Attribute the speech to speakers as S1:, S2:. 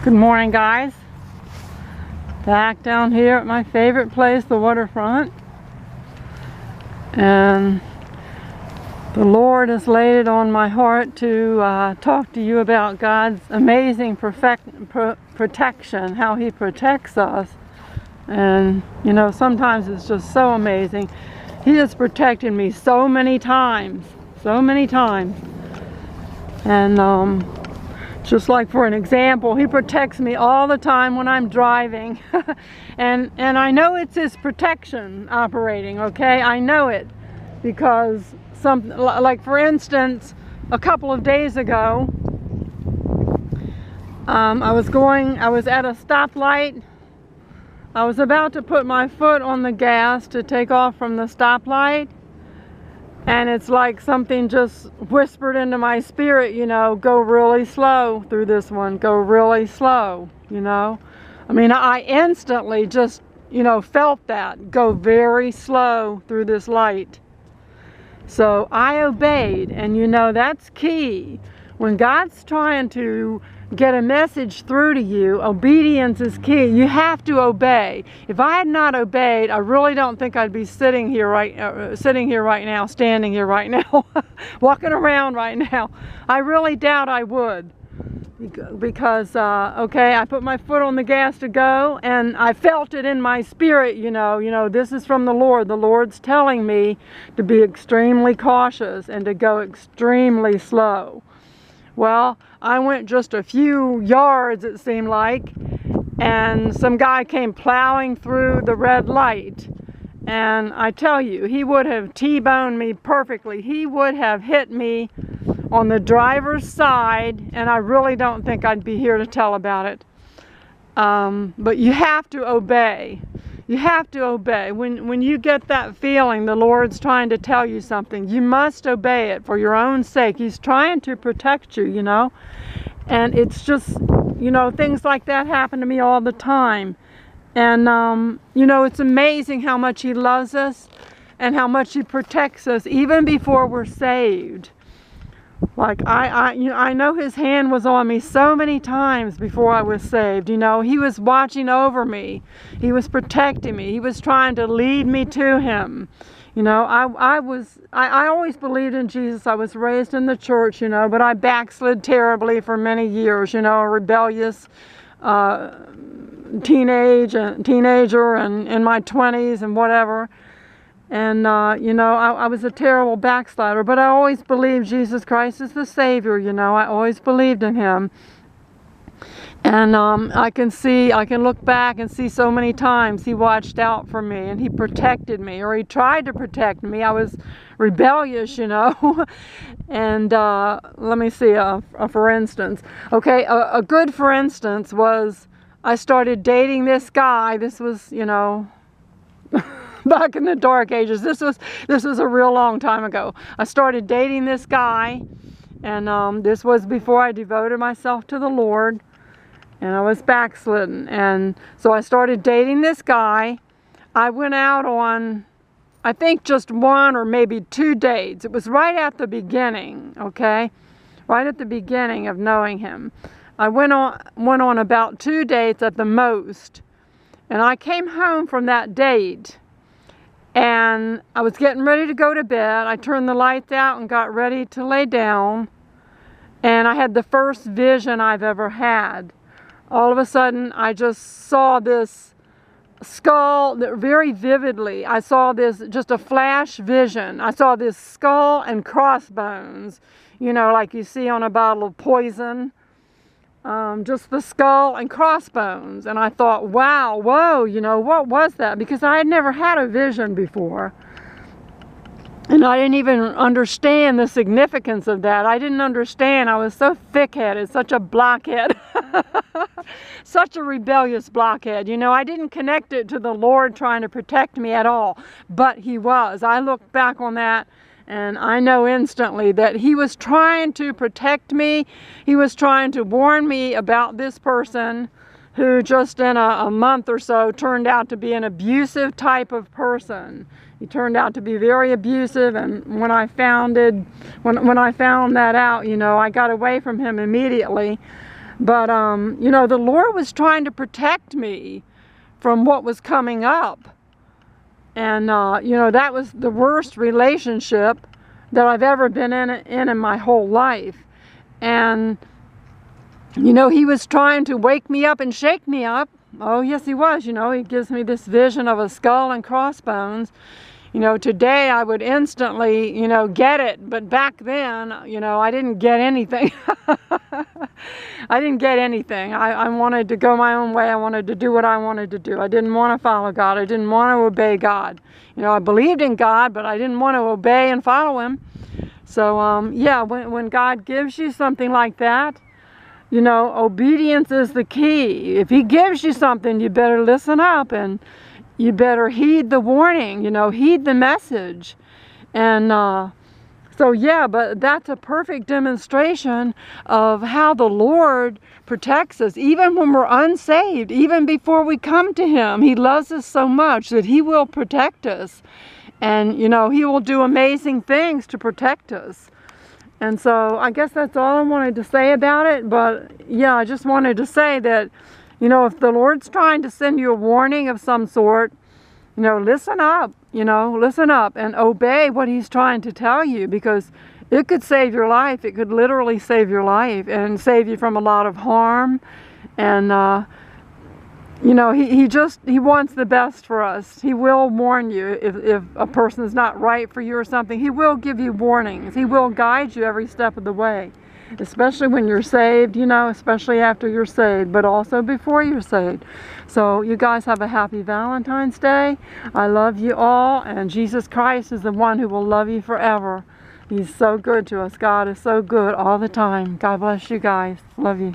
S1: Good morning, guys. Back down here at my favorite place, the waterfront. And the Lord has laid it on my heart to talk to you about God's amazing protection, how He protects us. And you know, sometimes it's just so amazing. He has protected me so many times. And just like, for an example, He protects me all the time when I'm driving. and I know it's His protection operating, okay? I know it because like for instance, a couple of days ago, I was at a stoplight. I was about to put my foot on the gas to take off from the stoplight, and it's like something just whispered into my spirit, you know, go really slow through this one, go really slow, you know. I mean, I instantly just, you know, felt that, go very slow through this light. So I obeyed, and you know, that's key. When God's trying to get a message through to you, obedience is key. You have to obey. If I had not obeyed, I really don't think I'd be sitting here right now, standing here right now, walking around right now. I really doubt I would, because okay, I put my foot on the gas to go, and I felt it in my spirit. You know, this is from the Lord. The Lord's telling me to be extremely cautious and to go extremely slow. Well, I went just a few yards, it seemed like, and some guy came plowing through the red light. And I tell you, he would have T-boned me perfectly. He would have hit me on the driver's side, and I really don't think I'd be here to tell about it. But you have to obey. You have to obey. When you get that feeling the Lord's trying to tell you something, you must obey it for your own sake. He's trying to protect you, you know. And it's just, you know, things like that happen to me all the time. And, you know, it's amazing how much He loves us and how much He protects us even before we're saved. Like, I know His hand was on me so many times before I was saved. You know, He was watching over me. He was protecting me. He was trying to lead me to Him. You know, I always believed in Jesus. I was raised in the church, you know, but I backslid terribly for many years, you know, a rebellious teenager and in my 20s and whatever. And, you know, I was a terrible backslider, but I always believed Jesus Christ is the Savior, you know. I always believed in Him. And I can look back and see so many times He watched out for me and He protected me, or He tried to protect me. I was rebellious, you know. And let me see, for instance. Okay, a good for instance was I started dating this guy. This was, you know, back in the dark ages. This was a real long time ago. I started dating this guy, and this was before I devoted myself to the Lord, and I was backslidden. And so I started dating this guy. I went out on, I think, just one or maybe two dates. It was right at the beginning, okay? Right at the beginning of knowing him. I went on about 2 dates at the most. And I came home from that date, and I was getting ready to go to bed. I turned the lights out and got ready to lay down, and I had the first vision I've ever had. All of a sudden, I just saw this skull very vividly. I saw this, just a flash vision. I saw this skull and crossbones, you know, like you see on a bottle of poison. Just the skull and crossbones. And I thought, wow, whoa, you know, what was that? Because I had never had a vision before. And I didn't even understand the significance of that. I didn't understand. I was so thick-headed, such a blockhead. Such a rebellious blockhead. You know, I didn't connect it to the Lord trying to protect me at all. But He was. I look back on that, and I know instantly that He was trying to protect me. He was trying to warn me about this person who just in a month or so turned out to be an abusive type of person. He turned out to be very abusive, and when I found that out, you know, I got away from him immediately. But, you know, the Lord was trying to protect me from what was coming up. And, you know, that was the worst relationship that I've ever been in my whole life. And, you know, he was trying to wake me up and shake me up. Oh, yes, he was. You know, he gives me this vision of a skull and crossbones. You know, today I would instantly, you know, get it. But back then, you know, I didn't get anything. I didn't get anything. I wanted to go my own way. I wanted to do what I wanted to do. I didn't want to follow God. I didn't want to obey God. You know, I believed in God, but I didn't want to obey and follow him. So, yeah, when God gives you something like that, you know, obedience is the key. If he gives you something, you better listen up and you better heed the warning, you know, heed the message. And so, yeah, but that's a perfect demonstration of how the Lord protects us, even when we're unsaved, even before we come to him. He loves us so much that he will protect us. And, you know, he will do amazing things to protect us. And so I guess that's all I wanted to say about it. But, yeah, I just wanted to say that, you know, if the Lord's trying to send you a warning of some sort, you know, listen up, you know, listen up and obey what he's trying to tell you, because it could save your life. It could literally save your life and save you from a lot of harm. And, you know, he wants the best for us. He will warn you if a person is not right for you or something. He will give you warnings. He will guide you every step of the way, especially when you're saved, you know, especially after you're saved, but also before you're saved. So you guys have a happy Valentine's Day. I love you all, and Jesus Christ is the one who will love you forever. He's so good to us. God is so good all the time. God bless you guys. Love you.